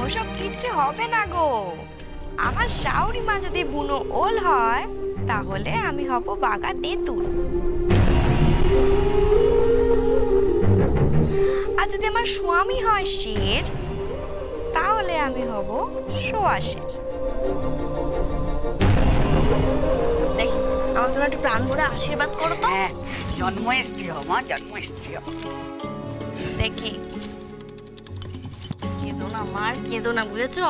ওসব কিচ্ছু হবে না গো। আমার শাশুড়ি মা যদি বুনো ওল হয় তাহলে আমি হব বাঘা তেঁতুল, আর যদি আমার স্বামী হয় শের তাহলে আমি হব সোয়াশের। দেখি আমার তোমার একটু প্রাণ ভরে আশীর্বাদ করো তো। হ্যাঁ, জন্মস্ত্রী হও মা, জন্মস্ত্রী হও। দেখি কেঁদো না মার, কেঁদো না, বুঝেছো?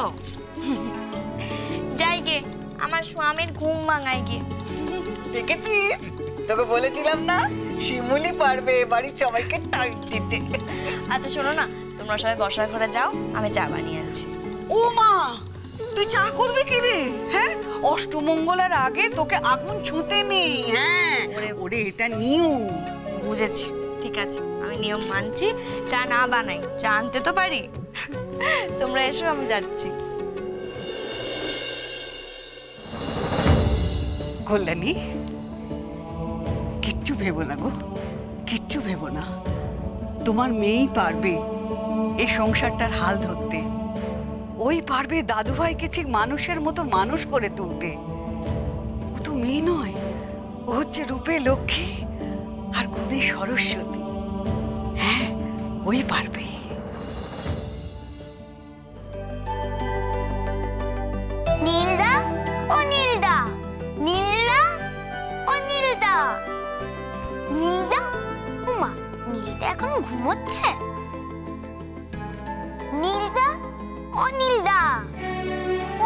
যাই গে, আমার স্বামীর ঘুম ভাঙাই গে। দেখেছিস, তোকে বলেছিলাম না শিমুলি পারবে বাড়ির সবাইকে টাইট দিতে। আচ্ছা শোনো না, তোমরা সবাই বসার ঘরে যাও, আমি চা বানিয়ে আনছি। ও মা, তুই চা করবি কি রে? হ্যাঁ, অষ্টমঙ্গলার আগে তোকে আগুন ছুঁতে নেই। হ্যাঁ ওরে, এটা নিয়ম। বুঝেছি, ঠিক আছে, আমি নিয়ম মানছি। চা না বানাই, চা আনতে তো পারি। তোমরা এসো, আমি যাচ্ছি। কল্যাণী, কিচ্ছু ভেবো না গো, কিচ্ছু ভেবো না। তোমার মেয়েই পারবে এই সংসারটার হাল ধরতে। ওই পারবে দাদুভাইকে ঠিক মানুষের মতো মানুষ করে তুলতে। ও তো মেয়ে নয়, ও হচ্ছে রূপে লক্ষ্মী আর গুণে সরস্বতী। হ্যাঁ, ওই পারবে। নীলদা, ও নীলদা, নীলদা, ও নীলদা, নীলদা। ওমা, নীলদা এখনো ঘুমোচ্ছে? নীলদা, ও নীলদা,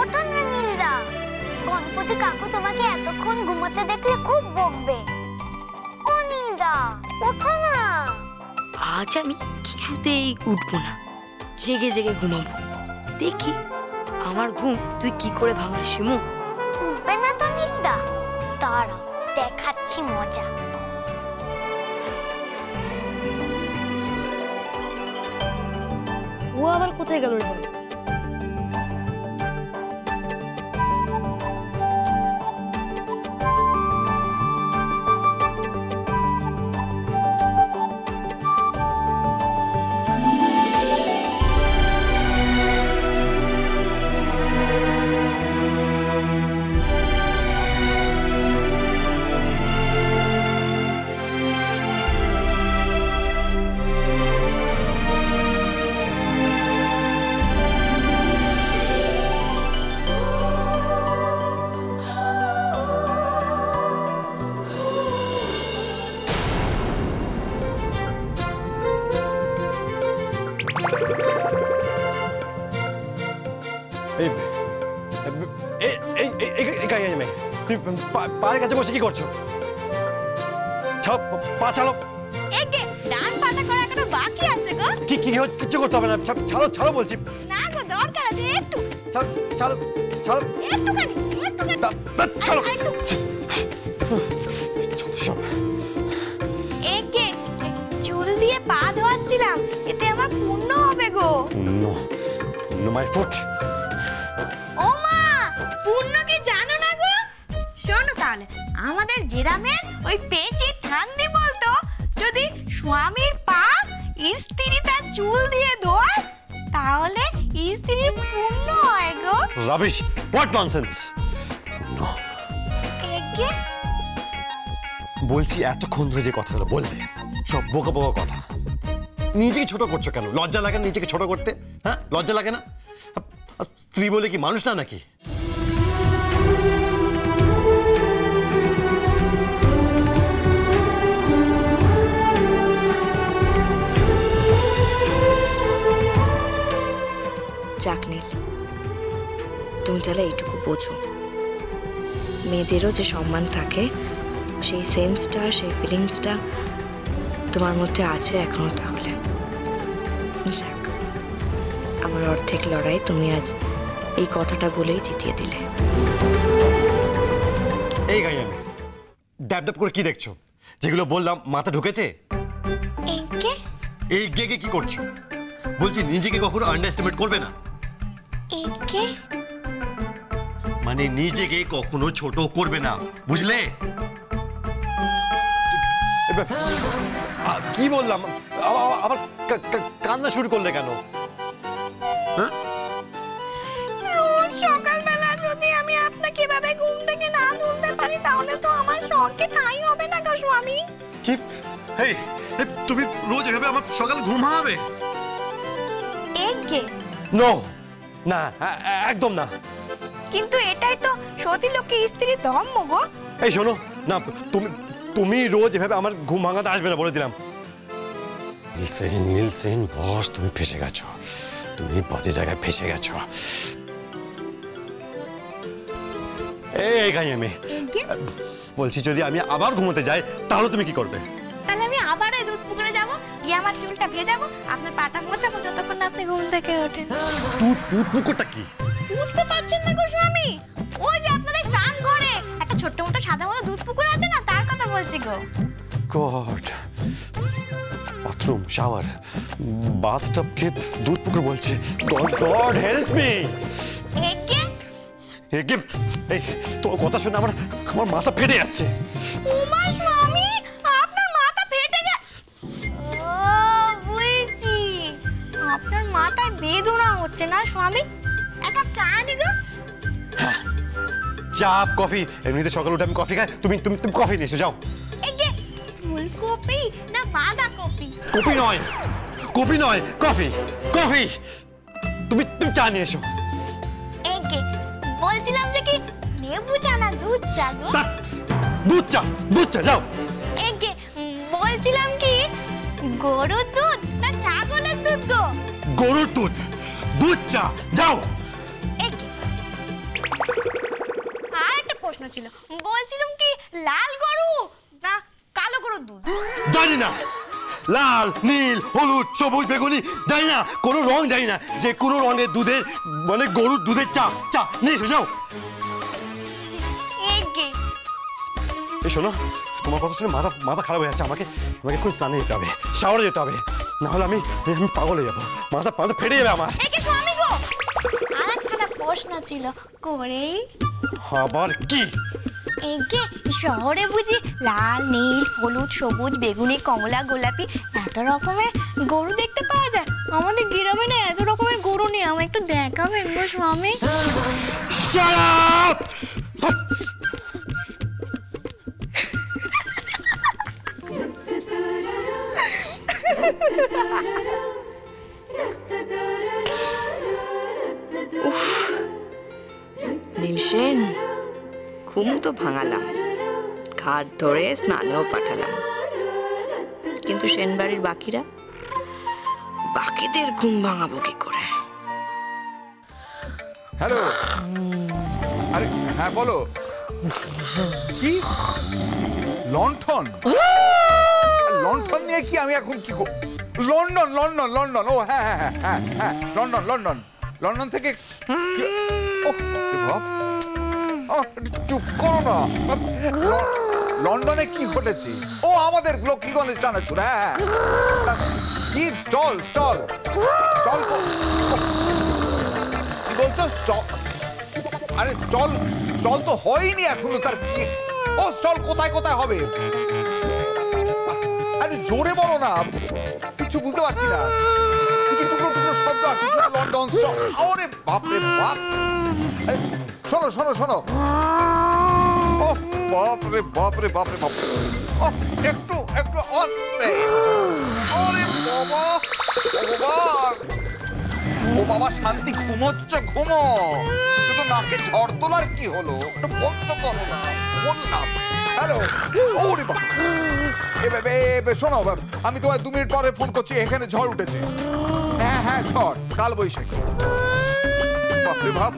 ওঠো না নীলদা। গণপতি কাকু তোমাকে এতক্ষণ ঘুমোতে দেখলে খুব বকবে। ও নীলদা, ওঠো না। আজ আমি কিছুতেই উঠবো না, জেগে জেগে ঘুমাবো। দেখি আমার ঘুম তুই কি করে ভাঙাস শিমু। উঠবে না তো নীলদা? দাঁড়াও, দেখাচ্ছি মজা। ও আবার কোথায় গেল রে? তুই পায়ের কাছে বসে কি করছো? পা ছাড়ো। ডান পাটা করা এখনো বাকি আছে গো। কি কি কিছু করতে হবে না, ছাড়ো ছাড়ো বলছি। না গো, দরকার আছে একটু। ছাড়ো ছাড়ো একটুখানি, ছাড়ো। একে চুল দিয়ে পা ধোয়াচ্ছিলাম, এতে আমার পুণ্য হবে গো। পুণ্য মাই ফুট। ও মা, পুণ্য কি জানো না গো? শোনো তাহলে, আমাদের গ্রামের ওই পেঁচি ঠান্দি বলতো, যদি স্বামীর পা স্ত্রী তার চুল দিয়ে ধোয় তাহলে স্ত্রীর পুণ্য হয় গো। Rubbish, what nonsense. একে বলছি এতক্ষণ ধরে যে কথাগুলো বললে সব বোকা বোকা কথা। নিজেকে ছোট করছো কেন? লজ্জা লাগে না নিজেকে ছোট করতে? হ্যাঁ, লজ্জা লাগে না? স্ত্রী বলে কি মানুষ না নাকি? যাক নীল, তুমি তাহলে এইটুকু বোঝো, মেয়েদেরও যে সম্মান থাকে সেই সেন্সটা, সেই ফিলিংসটা তোমার মধ্যে আছে এখনো। তাহলে যাক, আমার অর্ধেক লড়াই তুমি আজ এই কথাটা বলেই জিতিয়ে দিলে। এই গাই আমি ড্যাব ড্যাব করে কি দেখছো? যেগুলো বললাম মাথা ঢুকেছে? এই গেগে কি করছো? বলছি নিজেকে কখনো আন্ডারএস্টিমেট করবে না। মানে নিজেকে কখনো ছোট করবে না, বুঝলে? কি বললাম? আবার কান্না শুরু করলে কেন? কি এই তুমি রোজ এভাবে আমার সকাল ঘুমাবে? এগে নো, না একদম না। কিন্তু এটাই তো সতী লোকের স্ত্রীর ধর্ম গো। এই শোনো না, তুমি রোজ এভাবে আমার ঘুম ভাঙাতে আসবে না, বলে দিলাম। নীলসেন বস, তুমি ফেসে গেছো, তুমি বাজে জায়গায় ফেসে গেছো। এই গাইয়ামে, বলছি যদি আমি আবার ঘুমোতে যাই তাহলে তুমি কি করবে? তাহলে আমি আবার এই দুধ পুকুরে যাবো, গিয়ে আমার চুলটা ভেজাবো, আপনার পাটা মোছাবো যতক্ষণ না আপনি ঘুম থেকে ওঠেন। দুধ পুকুরটা কি? বুঝতে পারছেন না গো স্বামী, ওই যে আপনাদের চান ঘরে একটা ছোট্ট মতো সাদা মতো দুধ পুকুর আছে না, তার কথা বলছি গো। গড, বাথরুম, শাওয়ার, বাথটবকে দুধ পুকুর বলছে। God God help me. এগে এই তোর কথা শুনে আমার মাথা ফেটে যাচ্ছে। উমা স্বামী, আপনার মাথা ফেটে গেছে। ও বুঝছি, আপনার মাথায় বেদনা হচ্ছে না স্বামী? একটা চা নি গো। চা কফি, এমনিতে সকালে উঠে আমি কফি খাই, তুমি তুমি তুমি কফি নিয়ে এসো, যাও। এগে ফুলকপি না বাঁধাকপি? কফি নয়, কফি কফি। তুমি তুমি চা নিয়ে এসো। এগে বলছিলাম যে কি লেবু চা না দুধ চা গো? দুধ চা, যাও। এগে বলছিলাম কি গরুর দুধ না ছাগলের দুধ গো? গরুর দুধ চা, যাও। এগে আর একটা প্রশ্ন ছিল, বলছিলাম কি লাল গরু না কালো গরুর দুধ? জানি না, লাল, নীল, হলুদ, সবুজ, বেগুনি, জানি না, কোনো রং জানি না, যে কোনো রঙের দুধের মানে গরুর দুধের চা নিয়ে এসো, যাও। এগে এই শোনো, তোমার কথা শুনে মাথা খারাপ হয়ে যাচ্ছে, আমাকে একটু স্নানে যেতে হবে, শাওয়ারে যেতে হবে, না হলে আমি পাগল হয়ে যাবো, মাথা ফেটে যাবে আমার। এগে স্বামী গো, আর একটা প্রশ্ন ছিল করেই। আবার কি? এগে শহরে বুঝি লাল, নীল, হলুদ, সবুজ, বেগুনি, কমলা, গোলাপি এত রকমের গরু দেখতে পাওয়া যায়? আমাদের গ্রামে না এত রকমের গরু নেই, আমায় একটু দেখাবেন গো স্বামী? Shut up! নীলসেন, ঘুম তো ভাঙালাম, ঘাট ধরে স্নানেও পাঠালাম, কিন্তু সেনবাড়ির বাকিদের ঘুম ভাঙাবো কি করে? হ্যালো, আরে হ্যাঁ বলো। কি লন্ঠন? লন্ঠন নিয়ে কি আমি এখন কি লন্ডন লন্ডন লন্ডন ও হ্যাঁ হ্যাঁ হ্যাঁ হ্যাঁ লন্ডন লন্ডন লন্ডন থেকে চুপ করো না। লন্ডনে কি ঘটেছে? ও আমাদের লক্ষ্মীগণের চানাচুর। হ্যাঁ কি স্টল স্টল স্টল কি বলছো? স্টল? আরে স্টল স্টল তো হয়নি এখনো, তার কি? ও স্টল কোথায় কোথায় হবে? আরে জোরে বলো না, কিছু বুঝতে পারছি না, কিছু টুকরো টুকরো শব্দ আসছে। লন্ডন স্টল, আরে বাপরে বাপ। শোনো শোনো শোনো, ও বাপরে বাপরে বাপরে বাপ, একটু একটু আস্তে। আরে বাবা ভগবান, ও বাবা শান্তি, ঘুমোচ্ছ ঘুমো, কিন্তু নাকে ঝড় তোলার কি হলো? বন্ধ করো না বললাম। হ্যালো, ওরে বাবা, শোনো আমি তোমায় 2 মিনিট পরে ফোন করছি, এখানে ঝড় উঠেছে। হ্যাঁ হ্যাঁ ঝড়, কাল বৈশাখী। বাপরে বাপ।